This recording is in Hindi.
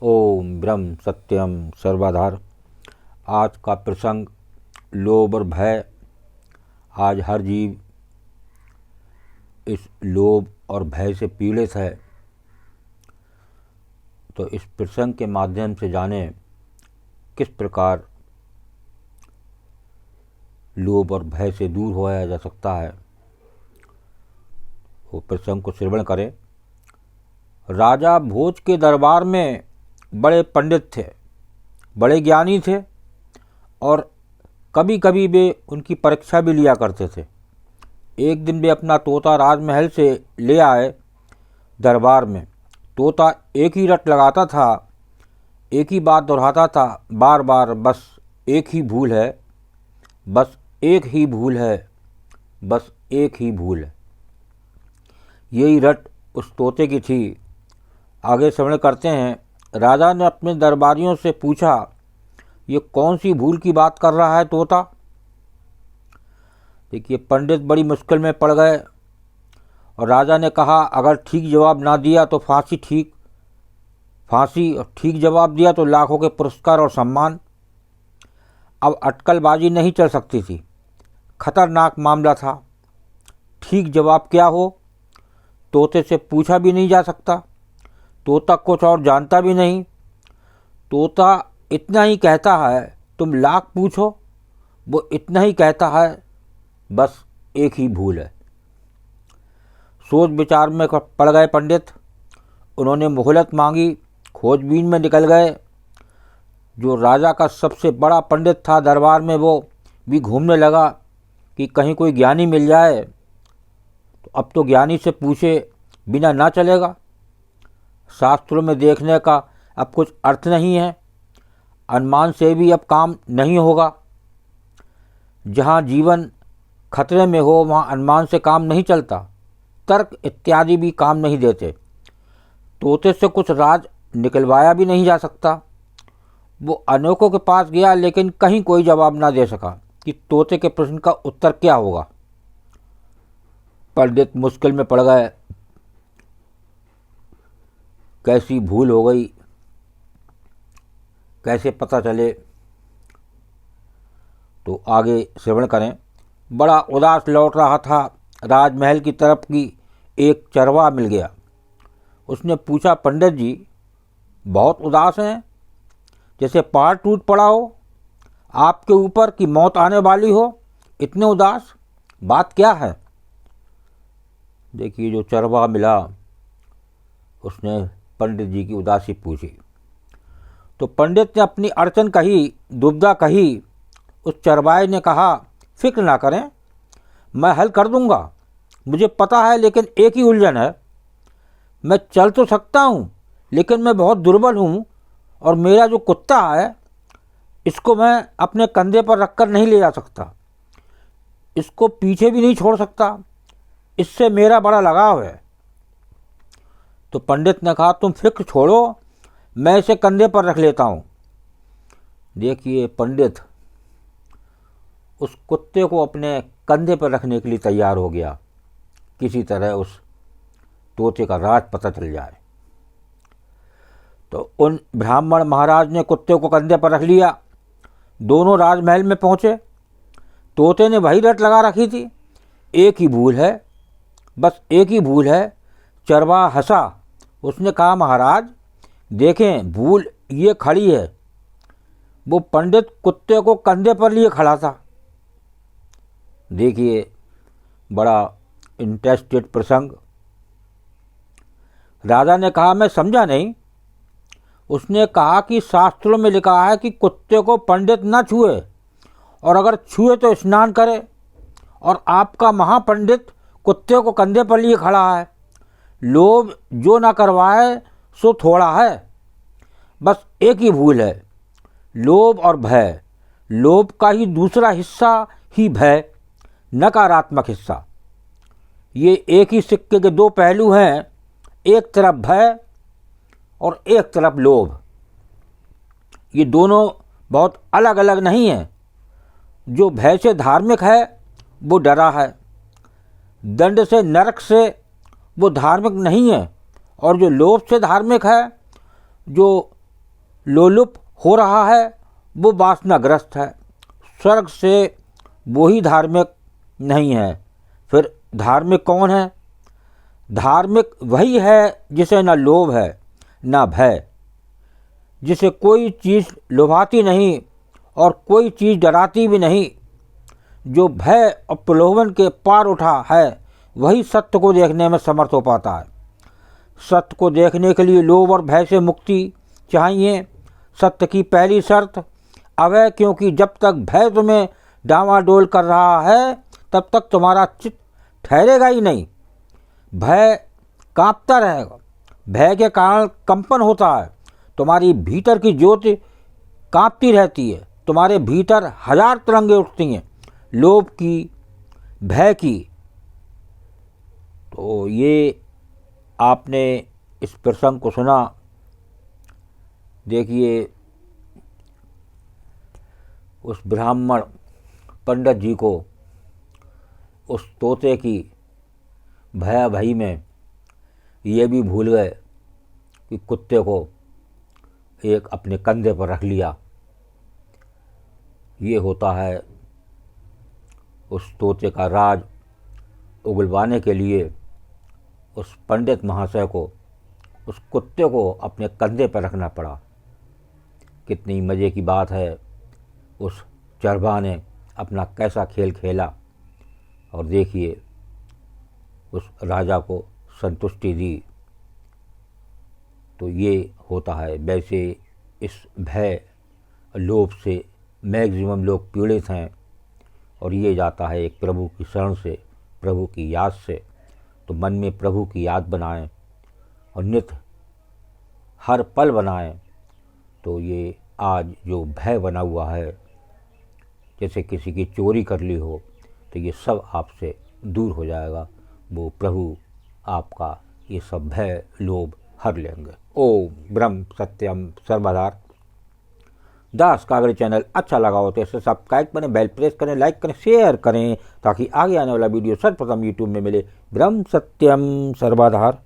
ओम ब्रह्म सत्यम सर्वाधार। आज का प्रसंग लोभ और भय। आज हर जीव इस लोभ और भय से पीड़ित है। तो इस प्रसंग के माध्यम से जाने किस प्रकार लोभ और भय से दूर होया जा सकता है। वो प्रसंग को श्रवण करें। राजा भोज के दरबार में बड़े पंडित थे, बड़े ज्ञानी थे और कभी कभी वे उनकी परीक्षा भी लिया करते थे। एक दिन वे अपना तोता राजमहल से ले आए दरबार में। तोता एक ही रट लगाता था, एक ही बात दोहराता था बार बार, बस एक ही भूल है, बस एक ही भूल है, बस एक ही भूल है। यही रट उस तोते की थी। आगे श्रवण करते हैं। राजा ने अपने दरबारियों से पूछा, ये कौन सी भूल की बात कर रहा है तोता? देखिए, पंडित बड़ी मुश्किल में पड़ गए और राजा ने कहा, अगर ठीक जवाब ना दिया तो फांसी और ठीक जवाब दिया तो लाखों के पुरस्कार और सम्मान। अब अटकलबाजी नहीं चल सकती थी, खतरनाक मामला था। ठीक जवाब क्या हो तोते से पूछा भी नहीं जा सकता। तोता कुछ और जानता भी नहीं। तोता इतना ही कहता है, तुम लाख पूछो, वो इतना ही कहता है, बस एक ही भूल है। सोच विचार में पड़ गए पंडित। उन्होंने मोहलत मांगी, खोजबीन में निकल गए। जो राजा का सबसे बड़ा पंडित था दरबार में, वो भी घूमने लगा कि कहीं कोई ज्ञानी मिल जाए। तो अब तो ज्ञानी से पूछे बिना ना चलेगा। शास्त्रों में देखने का अब कुछ अर्थ नहीं है। अनुमान से भी अब काम नहीं होगा। जहाँ जीवन खतरे में हो वहाँ अनुमान से काम नहीं चलता। तर्क इत्यादि भी काम नहीं देते। तोते से कुछ राज निकलवाया भी नहीं जा सकता। वो अनेकों के पास गया लेकिन कहीं कोई जवाब ना दे सका कि तोते के प्रश्न का उत्तर क्या होगा। पंडित मुश्किल में पड़ गए। कैसी भूल हो गई, कैसे पता चले? तो आगे श्रवण करें। बड़ा उदास लौट रहा था राजमहल की तरफ की एक चरवाहा मिल गया। उसने पूछा, पंडित जी बहुत उदास हैं, जैसे पहाड़ टूट पड़ा हो आपके ऊपर की मौत आने वाली हो, इतने उदास, बात क्या है? देखिए, जो चरवाहा मिला उसने पंडित जी की उदासी पूछी। तो पंडित ने अपनी अड़चन कही, दुविधा कही। उस चरवाहे ने कहा, फिक्र ना करें, मैं हल कर दूंगा। मुझे पता है लेकिन एक ही उलझन है। मैं चल तो सकता हूँ लेकिन मैं बहुत दुर्बल हूँ और मेरा जो कुत्ता है इसको मैं अपने कंधे पर रखकर नहीं ले जा सकता, इसको पीछे भी नहीं छोड़ सकता, इससे मेरा बड़ा लगाव है। तो पंडित ने कहा, तुम फिक्र छोड़ो, मैं इसे कंधे पर रख लेता हूँ। देखिए, पंडित उस कुत्ते को अपने कंधे पर रखने के लिए तैयार हो गया, किसी तरह उस तोते का राज पता चल जाए। तो उन ब्राह्मण महाराज ने कुत्ते को कंधे पर रख लिया। दोनों राजमहल में पहुँचे। तोते ने वही रट लगा रखी थी, एक ही भूल है, बस एक ही भूल है। चरवाहा हंसा। उसने कहा, महाराज देखें, भूल ये खड़ी है। वो पंडित कुत्ते को कंधे पर लिए खड़ा था। देखिए, बड़ा इंटरेस्टेड प्रसंग। राजा ने कहा, मैं समझा नहीं। उसने कहा कि शास्त्रों में लिखा है कि कुत्ते को पंडित न छुए और अगर छुए तो स्नान करे, और आपका महापंडित कुत्ते को कंधे पर लिए खड़ा है। लोभ जो ना करवाए सो थोड़ा है, बस एक ही भूल है, लोभ और भय। लोभ का ही दूसरा हिस्सा ही भय, नकारात्मक हिस्सा। ये एक ही सिक्के के दो पहलू हैं, एक तरफ भय और एक तरफ लोभ। ये दोनों बहुत अलग अलग नहीं हैं। जो भय से धार्मिक है वो डरा है, दंड से नरक से वो धार्मिक नहीं है, और जो लोभ से धार्मिक है, जो लोलुप हो रहा है वो वासनाग्रस्त है। स्वर्ग से वो ही धार्मिक नहीं है। फिर धार्मिक कौन है? धार्मिक वही है जिसे न लोभ है न भय, जिसे कोई चीज़ लुभाती नहीं और कोई चीज़ डराती भी नहीं। जो भय और प्रलोभन के पार उठा है वही सत्य को देखने में समर्थ हो पाता है। सत्य को देखने के लिए लोभ और भय से मुक्ति चाहिए। सत्य की पहली शर्त अभय, क्योंकि जब तक भय तुम्हें डामाडोल कर रहा है तब तक तुम्हारा चित्त ठहरेगा ही नहीं। भय कांपता रहेगा, भय के कारण कंपन होता है। तुम्हारी भीतर की ज्योति कांपती रहती है, तुम्हारे भीतर हजार तरंगे उठती हैं, लोभ की, भय की। तो ये आपने इस प्रसंग को सुना। देखिए, उस ब्राह्मण पंडित जी को उस तोते की भया भई में ये भी भूल गए कि कुत्ते को एक अपने कंधे पर रख लिया। ये होता है उस तोते का राज उगलवाने के लिए उस पंडित महाशय को उस कुत्ते को अपने कंधे पर रखना पड़ा। कितनी मज़े की बात है। उस चरवा ने अपना कैसा खेल खेला और देखिए उस राजा को संतुष्टि दी। तो ये होता है। वैसे इस भय लोभ से मैक्सिमम लोग पीड़ित हैं और ये जाता है एक प्रभु की शरण से, प्रभु की याद से। तो मन में प्रभु की याद बनाएं और नित्य हर पल बनाएं। तो ये आज जो भय बना हुआ है, जैसे किसी की चोरी कर ली हो, तो ये सब आपसे दूर हो जाएगा। वो प्रभु आपका ये सब भय लोभ हर लेंगे। ओम ब्रह्म सत्यम सर्वधार। दास कागड़ी चैनल अच्छा लगा हो तो इसे सब्सक्राइब करें, बेल प्रेस करें, लाइक करें, शेयर करें, ताकि आगे आने वाला वीडियो सर्वप्रथम यूट्यूब में मिले। ब्रह्म सत्यम सर्वधार।